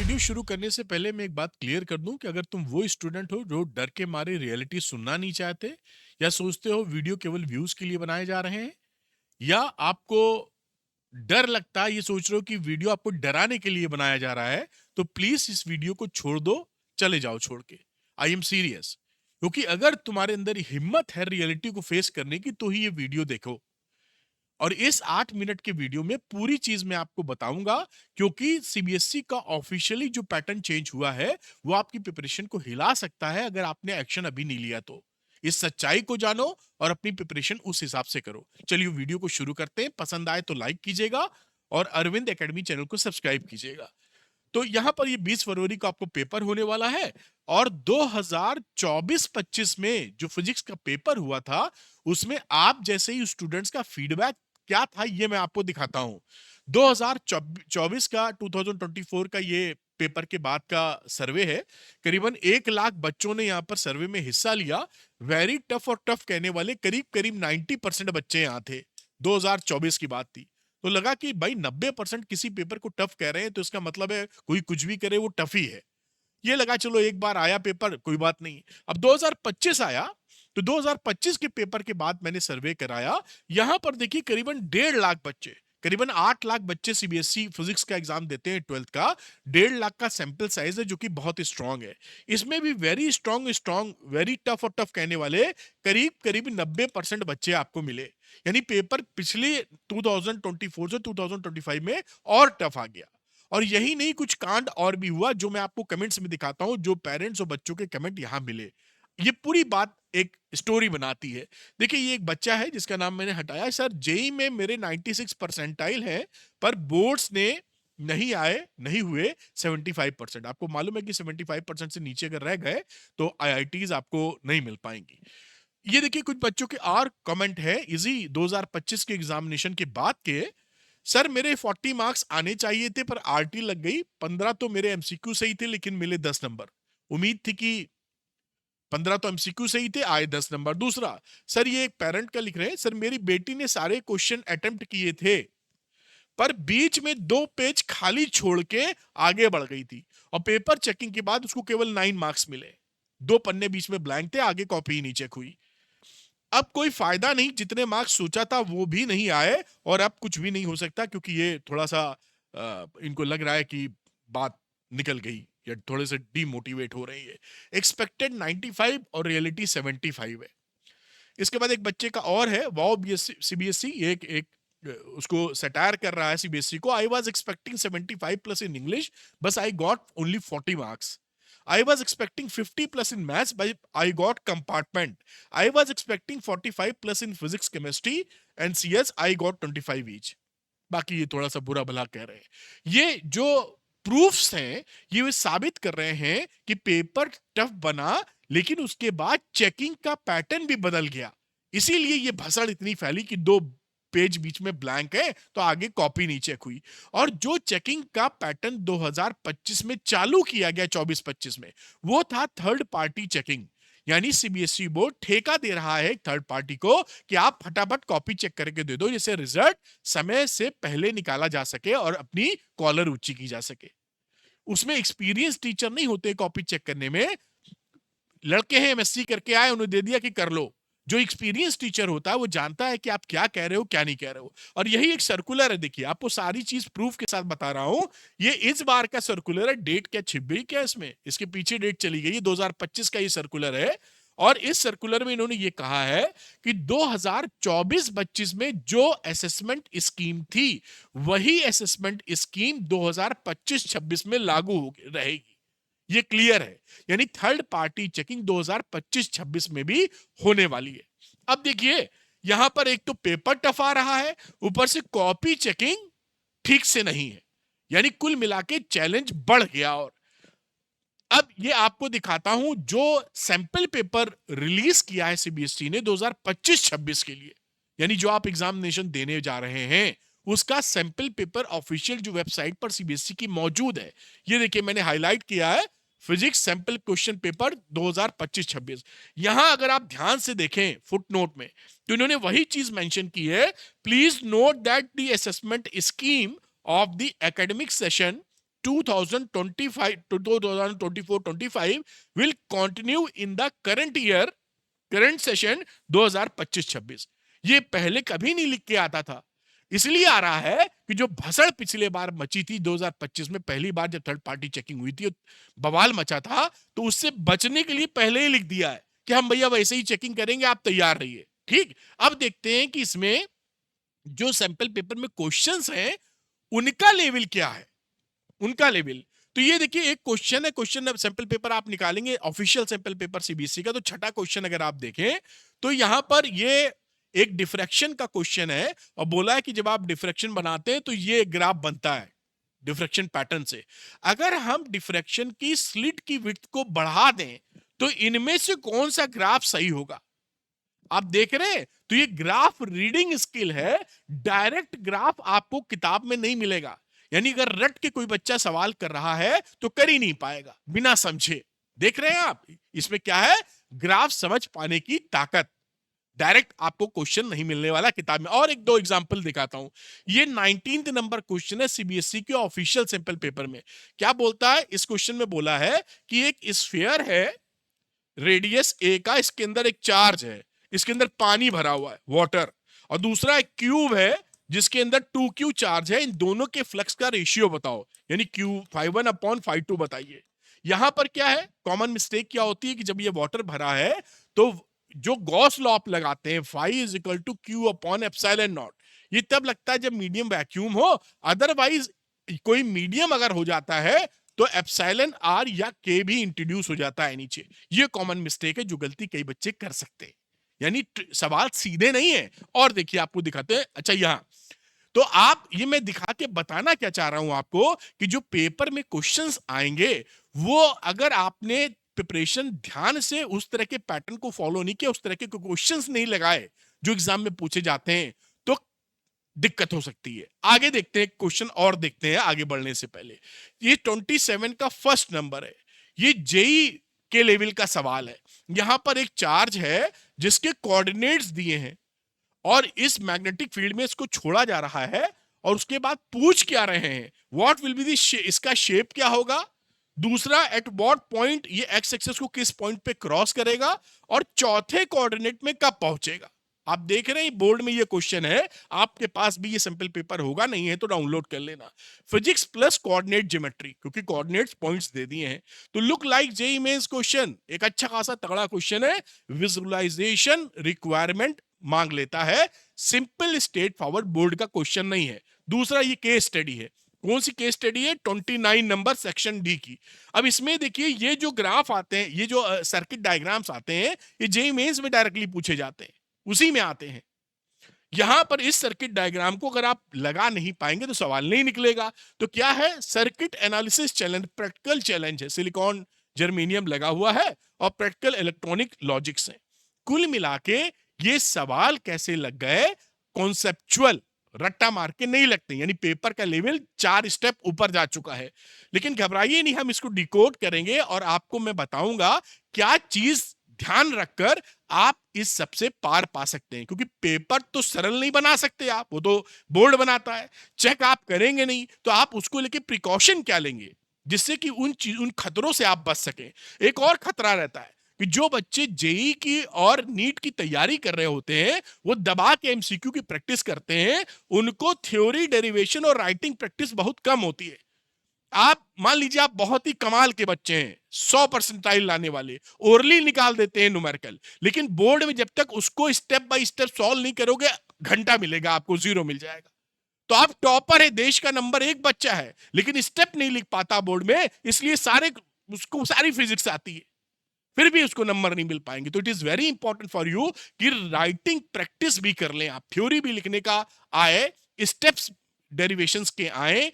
Video शुरू करने से पहले मैं एक बात क्लियर कर दूं कि अगर तुम वो स्टूडेंट हो जो डर के मारे रियलिटी सुनना नहीं चाहते या सोचते हो वीडियो केवल व्यूज के लिए बनाए जा रहे हैं या आपको डर लगता है, ये सोच रहे हो कि वीडियो आपको डराने के लिए बनाया जा रहा है, तो प्लीज इस वीडियो को छोड़ दो, चले जाओ छोड़ के। I am serious. क्योंकि अगर तुम्हारे अंदर हिम्मत है रियलिटी को फेस करने की तो ही ये वीडियो देखो। और इस 8 मिनट के वीडियो में पूरी चीज मैं आपको बताऊंगा, क्योंकि सीबीएसई का ऑफिशियली जो पैटर्न चेंज हुआ है वो आपकी प्रिपरेशन को हिला सकता है अगर आपने एक्शन अभी नहीं लिया तो। इस सच्चाई को जानो और अपनी प्रिपरेशन उस हिसाब से करो। चलिए वीडियो को शुरू करते हैं। पसंद आए तो लाइक कीजिएगा और अरविंद एकेडमी चैनल को सब्सक्राइब कीजिएगा। तो यहां पर ये 20 फरवरी को आपको पेपर होने वाला है और 2024-25 में जो फिजिक्स का पेपर हुआ था उसमें आप जैसे ही स्टूडेंट्स का फीडबैक क्या था ये मैं आपको दिखाता हूं। 2024 का 2024 का ये पेपर के बाद का सर्वे है। करीबन 1 लाख बच्चों ने यहां पर सर्वे में हिस्सा लिया। वेरी टफ और टफ कहने वाले करीब करीब 90% बच्चे यहां थे। 2024 की बात थी। तो लगा कि भाई 90% किसी पेपर को टफ कह रहे हैं तो इसका मतलब है कोई कुछ भी करे वो टफ ही है। ये लगा चलो एक बार आया पेपर, कोई बात नहीं। अब 2025 आया तो 2025 के पेपर के बाद मैंने सर्वे कराया। यहां पर देखिए करीबन 1.5 लाख बच्चे, करीबन 8 लाख बच्चे सीबीएसई फिजिक्स का एग्जाम देते हैं 12th का। 1.5 लाख का सैंपल साइज है जो कि बहुत स्ट्रांग है। इसमें भी very strong strong very tough और टफ कहने वाले करीब करीब 90% बच्चे आपको मिले। यानी पेपर पिछले 2024 से 2025 में और टफ आ गया। और यही नहीं, कुछ कांड और भी हुआ जो मैं आपको कमेंट्स में दिखाता हूं, जो पेरेंट्स और बच्चों के कमेंट यहां मिले। ये पूरी बात एक स्टोरी बनाती है। देखिए ये एक बच्चा है जिसका नाम मैंने हटाया। सर जेई में मेरे 96 परसेंटाइल है पर बोर्ड्स ने नहीं आए, नहीं हुए 75%। आपको मालूम है कि 75% से नीचे अगर रह गए तो आईआईटीज आपको नहीं मिल पाएंगी। ये देखिए कुछ बच्चों के और कमेंट है इजी 2025 के एग्जामिनेशन के बाद के। सर मेरे 40 मार्क्स आने चाहिए थे पर आरटी लग गई। 15 तो मेरे एमसीक्यू सही थे लेकिन मिले 10 नंबर। उम्मीद थी कि 15 तो एमसीक्यू सही थे, आए 10 नंबर। दूसरा, सर ये एक पेरेंट का लिख रहे हैं, सर मेरी बेटी ने सारे क्वेश्चन अटेम्प्ट किए थे पर बीच में 2 पेज खाली छोड़ के आगे बढ़ गई थी और पेपर चेकिंग के बाद उसको केवल 9 मार्क्स मिले। 2 पन्ने बीच में ब्लैंक थे, आगे कॉपी ही नहीं चेक हुई। अब कोई फायदा नहीं, जितने मार्क्स सोचा था वो भी नहीं आए और अब कुछ भी नहीं हो सकता क्योंकि ये थोड़ा सा इनको लग रहा है कि बात निकल गई या थोड़े से डीमोटिवेट हो रही है। एक्सपेक्टेड 95 और रियलिटी 75 है। इसके बाद एक बच्चे का और है, वाओ सीबीएसई, एक एक उसको सटायर कर रहा है सीबीएसई को। I was expecting 75 plus in English बस I got only 40 marks. I was expecting 50 plus in maths, but I got compartment. I was expecting 45 plus in physics, chemistry, and CS. I got 25 each. बाकी ये थोड़ा सा बुरा भला कह रहे हैं। ये जो प्रूफ्स हैं ये साबित कर रहे हैं कि पेपर टफ बना लेकिन उसके बाद चेकिंग का पैटर्न भी बदल गया। इसीलिए ये भसड़ इतनी फैली कि 2 पेज बीच में ब्लैंक है तो आगे कॉपी नहीं चेक हुई। और जो चेकिंग का पैटर्न 2025 में चालू किया गया 24-25 में, वो था थर्ड पार्टी चेकिंग। यानी सीबीएसई बोर्ड ठेका दे रहा है थर्ड पार्टी को कि आप फटाफट कॉपी चेक करके दे दो जिससे रिजल्ट समय से पहले निकाला जा सके और अपनी कॉलर ऊंची की जा सके। उसमें एक्सपीरियंस टीचर नहीं होते कॉपी चेक करने में। लड़के हैं एमएससी करके आए, उन्हें दे दिया कि कर लो। जो एक्सपीरियंस टीचर होता है वो जानता है कि आप क्या कह रहे हो क्या नहीं कह रहे हो। और यही एक सर्कुलर है, देखिए आपको सारी चीज प्रूफ के साथ बता रहा हूं। ये इस बार का सर्कुलर है। डेट क्या छिप गई क्या इसमें? इसके पीछे डेट चली गई। 2025 का ये सर्कुलर है और इस सर्कुलर में इन्होंने ये कहा है कि 2024-25 में जो असेसमेंट स्कीम थी वही असेसमेंट स्कीम 2025-26 में लागू रहेगी। ये क्लियर है। यानी थर्ड पार्टी चेकिंग 2025-26 में भी होने वाली है। अब देखिए यहां पर एक तो पेपर टफ आ रहा है, ऊपर से कॉपी चेकिंग ठीक से नहीं है। यानी कुल मिला के चैलेंज बढ़ गया। और अब ये आपको दिखाता हूं जो सैंपल पेपर रिलीज किया है सीबीएसई ने 2025-26 के लिए, यानी जो आप एग्जामिनेशन देने जा रहे हैं उसका सैंपल पेपर ऑफिशियल जो वेबसाइट पर सीबीएसई की मौजूद है। ये देखिए मैंने हाईलाइट किया है, फिजिक्स सैंपल क्वेश्चन पेपर 2025-26। यहां अगर आप ध्यान से देखें फुटनोट में तो इन्होंने वही चीज मेंशन की है। Please note that the assessment scheme of the academic session 2025 to 2024-25 will continue in the current year, current session 2025-26। ये पहले कभी नहीं लिख के आता था, इसलिए आ रहा है कि जो भसड़ पिछले बार मची थी 2025 में, पहली बार जब थर्ड पार्टी चेकिंग हुई थी, बवाल मचा था, तो उससे बचने के लिए पहले ही लिख दिया है कि हम भैया वैसे ही चेकिंग करेंगे, आप तैयार रहिए। ठीक, अब देखते हैं कि इसमें जो सैंपल पेपर में क्वेश्चंस हैं उनका लेवल क्या है, उनका लेवल। तो ये देखिए एक क्वेश्चन है, क्वेश्चन सैंपल पेपर आप निकालेंगे ऑफिशियल सैंपल पेपर सीबीएसई का, तो छठा क्वेश्चन अगर आप देखें तो यहां पर ये एक डिफ्रैक्शन का क्वेश्चन है, और बोला है कि जब आप डिफ्रैक्शन बनाते हैं तो ये ग्राफ बनता है डिफ्रैक्शन पैटर्न से। अगर हम डिफ्रैक्शन की स्लिट की विड्थ को बढ़ा दें तो इनमें से कौन सा ग्राफ सही होगा, आप देख रहे हैं। तो ये ग्राफ रीडिंग स्किल है, डायरेक्ट ग्राफ आपको किताब में नहीं मिलेगा, यानी अगर रट के कोई बच्चा सवाल कर रहा है तो कर ही नहीं पाएगा बिना समझे। देख रहे हैं आप, इसमें क्या है, ग्राफ समझ पाने की ताकत, डायरेक्ट आपको क्वेश्चन नहीं मिलने वाला किताब में। और एक दो एग्जांपल दिखाता हूं, ये 19th नंबर क्वेश्चन है सीबीएसई के ऑफिशियल सैंपल पेपर में। क्या बोलता है इस क्वेश्चन में, बोला है कि एक स्फीयर है रेडियस ए का, इसके अंदर एक चार्ज है, इसके अंदर पानी भरा हुआ है वाटर, और दूसरा एक क्यूब है जिसके अंदर 2q चार्ज है, इन दोनों के फ्लक्स का रेशियो बताओ, यानी q φ1/φ2 बताइए। यहां पर क्या है, कॉमन मिस्टेक क्या होती है कि जब ये वाटर भरा है तो जो गॉस लॉ आप लगाते हैं φ = q/ε0, ये तब लगता है जब मीडियम वैक्यूम हो, अदरवाइज कोई मीडियम अगर हो जाता है तो एप्सिलॉन आर या के भी इंट्रोड्यूस हो जाता है नीचे। ये कॉमन मिस्टेक है जो गलती कई बच्चे कर सकते हैं, यानी सवाल सीधे नहीं है। और देखिए आपको दिखाते हैं, अच्छा यहां तो आप, ये मैं दिखा के बताना क्या चाह रहा हूं आपको कि जो पेपर में क्वेश्चंस आएंगे वो अगर आपने प्रिपरेशन ध्यान से उस तरह के पैटर्न को फॉलो नहीं किया, उस तरह के क्वेश्चंस नहीं लगाए जो एग्जाम में पूछे जाते हैं, तो दिक्कत हो सकती है। आगे देखते हैं क्वेश्चन, और देखते हैं आगे बढ़ने से पहले। ये 27 का फर्स्ट नंबर है, ये जेई के लेवल का सवाल है। यहां पर एक चार्ज है जिसके कोऑर्डिनेट्स दिए हैं और इस मैग्नेटिक फील्ड में इसको छोड़ा जा रहा है, और उसके बाद पूछ क्या रहे हैं, व्हाट विल बी दी, इसका शेप क्या होगा, दूसरा एट व्हाट पॉइंट ये एक्स एक्सिस को किस पॉइंट पे क्रॉस करेगा, और चौथे कोऑर्डिनेट में कब पहुंचेगा। आप देख रहे हैं बोर्ड में ये क्वेश्चन है, आपके पास भी ये सैंपल पेपर होगा, नहीं है तो डाउनलोड कर लेना। फिजिक्स प्लस कोऑर्डिनेट ज्योमेट्री, क्योंकि कोऑर्डिनेट्स पॉइंट्स दे दिए हैं, तो look like JEE mains question, एक अच्छा खासा तगड़ा क्वेश्चन है। विजुअलाइजेशन रिक्वायरमेंट मांग लेता है, सिंपल स्ट्रेट फॉरवर्ड बोर्ड का क्वेश्चन नहीं है। दूसरा ये केस स्टडी है, कौन सी केस स्टडी है, 29 नंबर सेक्शन डी की। अब इसमें देखिए ये जो ग्राफ आते हैं, ये जो सर्किट डायग्राम्स आते हैं, ये जेईई मेंस में डायरेक्टली पूछे जाते हैं, उसी में आते हैं। यहां पर इस सर्किट डायग्राम को अगर आप लगा नहीं पाएंगे तो सवाल नहीं निकलेगा। तो क्या है, circuit analysis challenge, practical challenge है, सिलिकॉन जर्मेनियम लगा हुआ है और प्रैक्टिकल इलेक्ट्रॉनिक लॉजिक्स है। कुल मिला के ये सवाल कैसे लग गए, कॉन्सेप्चुअल, रट्टा मार के नहीं लगते, यानी पेपर का लेवल 4 स्टेप ऊपर जा चुका है। लेकिन घबराइए नहीं, हम इसको डिकोड करेंगे और आपको मैं बताऊंगा क्या चीज ध्यान रखकर आप इस सबसे पार पा सकते हैं, क्योंकि पेपर तो सरल नहीं बना सकते आप, वो तो बोर्ड बनाता है। चेक आप करेंगे नहीं तो आप उसको लेके प्रिकॉशन क्या लेंगे जिससे कि उन खतरों से आप बच सकें। एक और खतरा रहता है कि जो बच्चे जेई की और नीट की तैयारी कर रहे होते हैं वो दबा के एमसीक्यू की प्रैक्टिस करते हैं, उनको थ्योरी, डेरिवेशन और राइटिंग प्रैक्टिस बहुत कम होती है। आप मान लीजिए आप बहुत ही कमाल के बच्चे हैं, 100% लाने वाले, ओरली निकाल देते हैं न्यूमेरिकल, लेकिन बोर्ड में जब तक उसको स्टेप बाय स्टेप सॉल्व नहीं करोगे, घंटा मिलेगा आपको, 0 मिल जाएगा। तो आप टॉपर है, देश का नंबर 1 बच्चा है, लेकिन स्टेप नहीं लिख पाता बोर्ड में, इसलिए उसको सारी फिजिक्स आती है, फिर भी उसको नंबर नहीं मिल पाएंगे। तो it is very important for you कि राइटिंग प्रैक्टिस भी कर लें आप, थ्योरी भी लिखने का आए, स्टेप्स डेरिवेशंस के आए,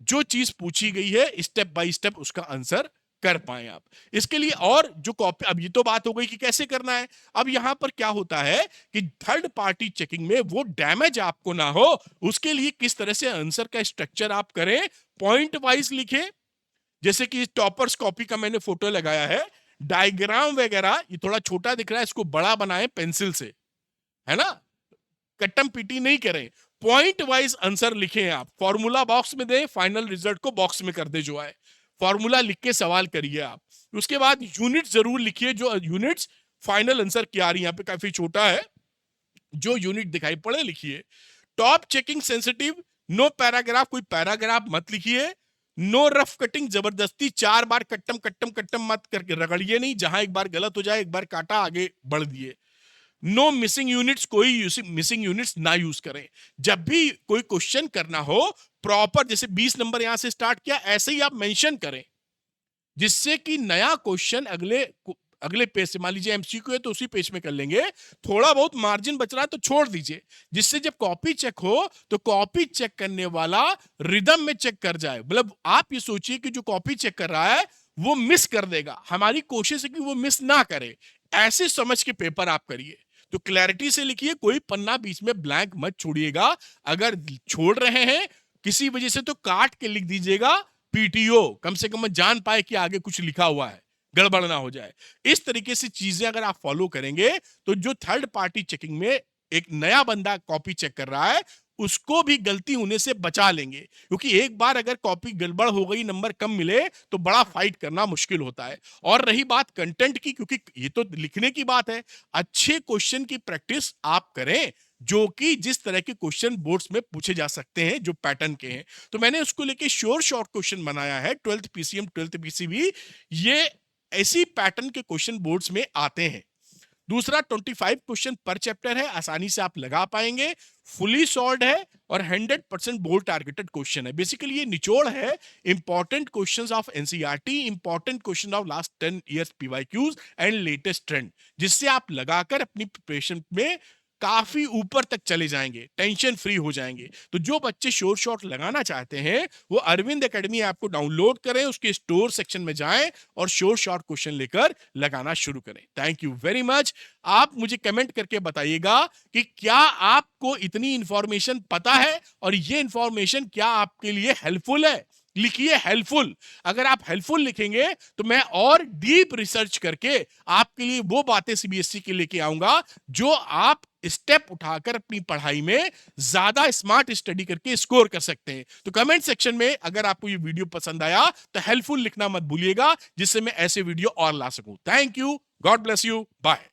जो चीज पूछी गई है स्टेप बाय स्टेप उसका आंसर कर पाए आप। इसके लिए और जो कॉपी, अब ये तो बात हो गई कि कैसे करना है। अब यहां पर क्या होता है कि थर्ड पार्टी चेकिंग में वो डैमेज आपको ना हो, उसके लिए किस तरह से आंसर का स्ट्रक्चर आप करें, पॉइंट वाइज लिखें। जैसे कि टॉपर्स कॉपी का मैंने फोटो लगाया है, डायग्राम वगैरह ये थोड़ा छोटा दिख रहा है, इसको बड़ा बनाएं पेंसिल से, है ना, कट्टम पीटी नहीं करें। पॉइंट वाइज आंसर लिखें आप, फॉर्मूला बॉक्स में दें, फाइनल रिजल्ट को बॉक्स में कर दे जो है, फॉर्मूला लिख के सवाल करिए आप। उसके बाद यूनिट जरूर लिखिए, जो यूनिट्स फाइनल आंसर की आ रही है, यहाँ पे काफी छोटा है, जो यूनिट दिखाई पड़े लिखिए। Top checking sensitive, no paragraph, कोई पैराग्राफ मत लिखिए। नो रफ कटिंग, जबरदस्ती 4 बार कट्टम कट्टम कट्टम मत करके रगड़िए नहीं, जहां एक बार गलत हो जाए, एक बार काटा आगे बढ़ दिए। नो मिसिंग यूनिट्स, कोई मिसिंग यूनिट्स ना यूज करें। जब भी कोई क्वेश्चन करना हो, प्रॉपर जैसे 20 नंबर यहां से स्टार्ट किया, ऐसे ही आप मेंशन करें, जिससे कि नया क्वेश्चन अगले अगले पेज से, मान लीजिए एमसीक्यू है तो उसी पेज में कर लेंगे, थोड़ा बहुत मार्जिन बच रहा है तो छोड़ दीजिए, जिससे जब कॉपी चेक हो तो कॉपी चेक करने वाला रिदम में चेक कर जाए। मतलब आप ये सोचिए कि जो कॉपी चेक कर रहा है वो मिस कर देगा, हमारी कोशिश है कि वो मिस ना करे, ऐसे समझ के पेपर आप करिए। तो क्लैरिटी से लिखिए, कोई पन्ना बीच में ब्लैंक मत छोड़िएगा, अगर छोड़ रहे हैं किसी वजह से तो काट के लिख दीजिएगा पीटीओ, कम से कम जान पाए कि आगे कुछ लिखा हुआ है, गड़बड़ ना हो जाए। इस तरीके से चीजें अगर आप फॉलो करेंगे तो जो थर्ड पार्टी चेकिंग में एक नया बंदा कॉपी चेक कर रहा है, उसको भी गलती होने से बचा लेंगे, क्योंकि एक बार अगर कॉपी गड़बड़ हो गई, नंबर कम मिले तो बड़ा फाइट करना मुश्किल होता है। और रही बात कंटेंट की, क्योंकि ये तो लिखने की बात है, अच्छे क्वेश्चन की प्रैक्टिस आप करें, जो कि जिस तरह के क्वेश्चन बोर्ड्स में पूछे जा सकते हैं, जो पैटर्न के हैं। तो मैंने उसको लेके श्योर शॉर्ट क्वेश्चन बनाया है, 12th पीसीएम 12th पीसीबी, ये ऐसी पैटर्न के क्वेश्चन बोर्ड्स में आते हैं। दूसरा 25 क्वेश्चन पर चैप्टर है, आसानी से आप लगा पाएंगे, फुली सॉल्व्ड है और 100% बोर्ड टारगेटेड क्वेश्चन है। बेसिकली ये निचोड़ है important questions of NCERT, important question of last 10 years PYQs and latest trend, जिससे आप लगाकर अपनी प्रिपरेशन में काफी ऊपर तक चले जाएंगे, टेंशन फ्री हो जाएंगे। तो जो बच्चे श्योर शॉट लगाना चाहते हैं वो अरविंद एकेडमी ऐप को डाउनलोड करें, उसके स्टोर सेक्शन में जाएं और श्योर शॉट क्वेश्चन लेकर लगाना शुरू करें। Thank you very much. आप मुझे कमेंट करके बताइएगा कि क्या आपको इतनी इंफॉर्मेशन पता है और ये इंफॉर्मेशन क्या आपके लिए हेल्पफुल है। लिखिए हेल्पफुल, अगर आप हेल्पफुल लिखेंगे तो मैं और डीप रिसर्च करके आपके लिए वो बातें सीबीएसई के लेके आऊंगा जो आप स्टेप उठाकर अपनी पढ़ाई में ज्यादा स्मार्ट स्टडी करके स्कोर कर सकते हैं। तो कमेंट सेक्शन में अगर आपको ये वीडियो पसंद आया तो हेल्पफुल लिखना मत भूलिएगा, जिससे मैं ऐसे वीडियो और ला सकूं। Thank you, God bless you, bye.